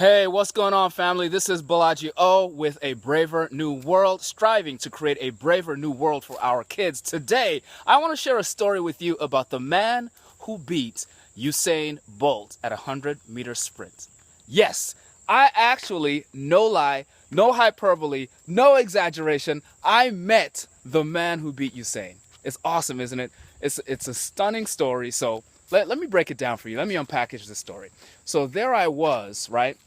Hey, what's going on, family? This is Balaji O with a braver new world, striving to create a braver new world for our kids. Today, I want to share a story with you about the man who beat Usain Bolt at a 100-meter sprint. Yes, I actually, no lie, no hyperbole, no exaggeration, I met the man who beat Usain. It's awesome, isn't it? It's a stunning story. So let me break it down for you. Let me unpackage the story. So there I was, right?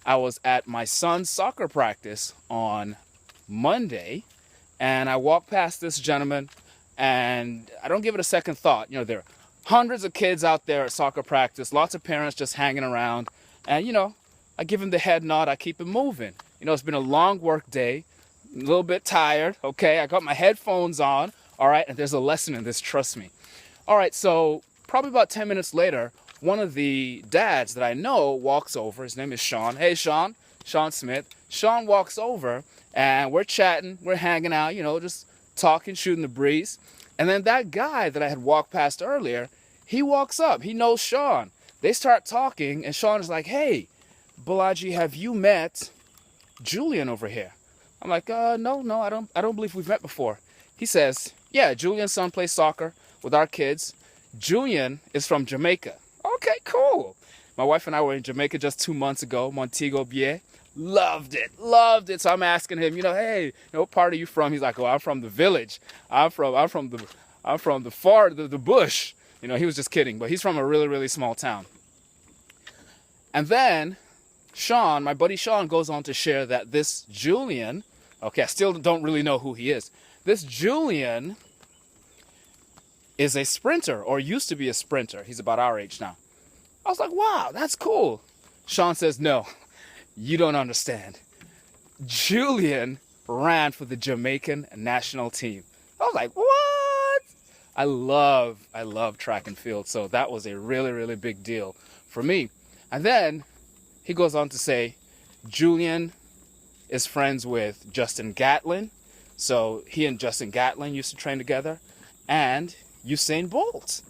I was at my son's soccer practice on Monday, and I walked past this gentleman, and I don't give it a second thought. There are hundreds of kids out there at soccer practice, lots of parents just hanging around, and I give him the head nod, I keep him moving. It's been a long work day, a little bit tired, okay? I got my headphones on, all right? And there's a lesson in this, trust me. All right, so probably about 10 minutes later, one of the dads that I know walks over. His name is Sean. Hey, Sean Smith. Sean walks over, and we're chatting, we're hanging out, just talking, shooting the breeze. And then that guy that I had walked past earlier, he walks up. He knows Sean. They start talking, and Sean is like, hey, Balaji, have you met Julian over here? I'm like, no, I don't believe we've met before. He says, yeah, Julian's son plays soccer with our kids. Julian is from Jamaica. Okay, cool. My wife and I were in Jamaica just 2 months ago, Montego Bay. Loved it. So I'm asking him, hey, what part are you from? He's like, oh, I'm from the village. I'm from the bush. He was just kidding, but he's from a really, really small town. And then Sean, my buddy Sean, goes on to share that this Julian, okay, I still don't really know who he is. This Julian is a sprinter, or used to be a sprinter. He's about our age now. I was like, wow, that's cool. Sean says, no, you don't understand. Julian ran for the Jamaican national team. I was like, what? I love track and field, so that was a really, really big deal for me. And then he goes on to say, Julian is friends with Justin Gatlin. So he and Justin Gatlin used to train together. And Usain Bolt.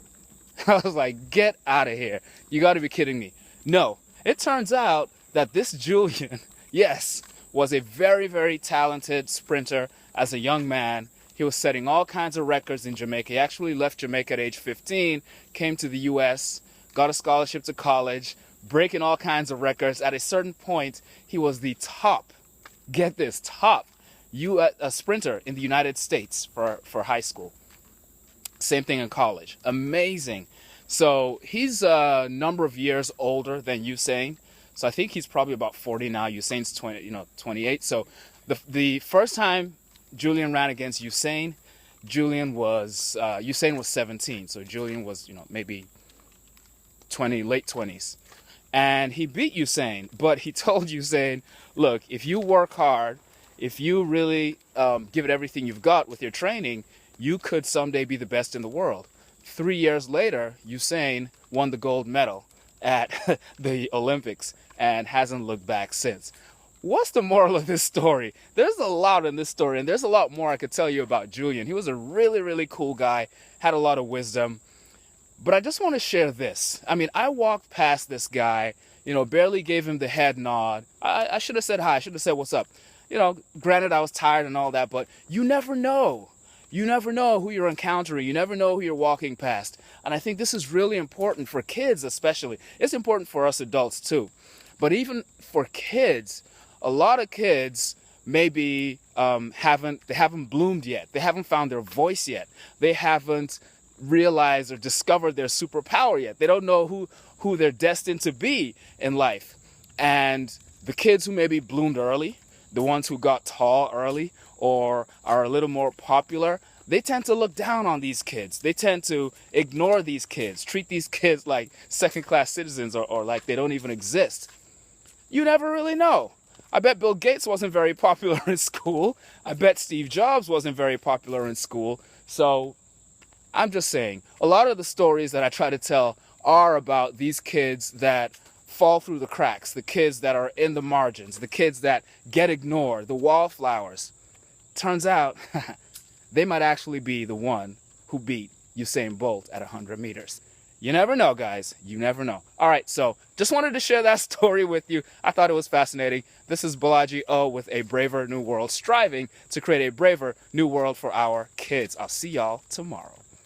I was like, get out of here. You got to be kidding me. No, it turns out that this Julian, yes, was a very, very talented sprinter as a young man. He was setting all kinds of records in Jamaica. He actually left Jamaica at age 15, came to the U.S., got a scholarship to college, breaking all kinds of records. At a certain point, he was the top, get this, top a sprinter in the United States for high school. Same thing in college. Amazing. So he's a number of years older than Usain. So I think he's probably about 40 now. Usain's 28. So the first time Julian ran against Usain, Usain was 17. So Julian was, maybe late 20s. And he beat Usain, but he told Usain, look, if you work hard, if you really give it everything you've got with your training, you could someday be the best in the world. 3 years later, Usain won the gold medal at the Olympics and hasn't looked back since. What's the moral of this story? There's a lot in this story, and there's a lot more I could tell you about Julian. He was a really, really cool guy, had a lot of wisdom. But I just want to share this. I walked past this guy, barely gave him the head nod. I should have said hi. I should have said what's up. Granted, I was tired and all that, but you never know. You never know who you're encountering. You never know who you're walking past. And I think this is really important for kids especially. It's important for us adults too. But even for kids, a lot of kids maybe haven't bloomed yet. They haven't found their voice yet. They haven't realized or discovered their superpower yet. They don't know who they're destined to be in life. And the kids who maybe bloomed early, the ones who got tall early or are a little more popular, they tend to look down on these kids. They tend to ignore these kids, treat these kids like second-class citizens or like they don't even exist. You never really know. I bet Bill Gates wasn't very popular in school. I bet Steve Jobs wasn't very popular in school. So I'm just saying, a lot of the stories that I try to tell are about these kids that fall through the cracks, the kids that are in the margins, the kids that get ignored, the wallflowers. Turns out they might actually be the one who beat Usain Bolt at 100 meters. You never know, guys. You never know. All right, so just wanted to share that story with you. I thought it was fascinating. This is Balaji O with a braver new world, striving to create a braver new world for our kids. I'll see y'all tomorrow.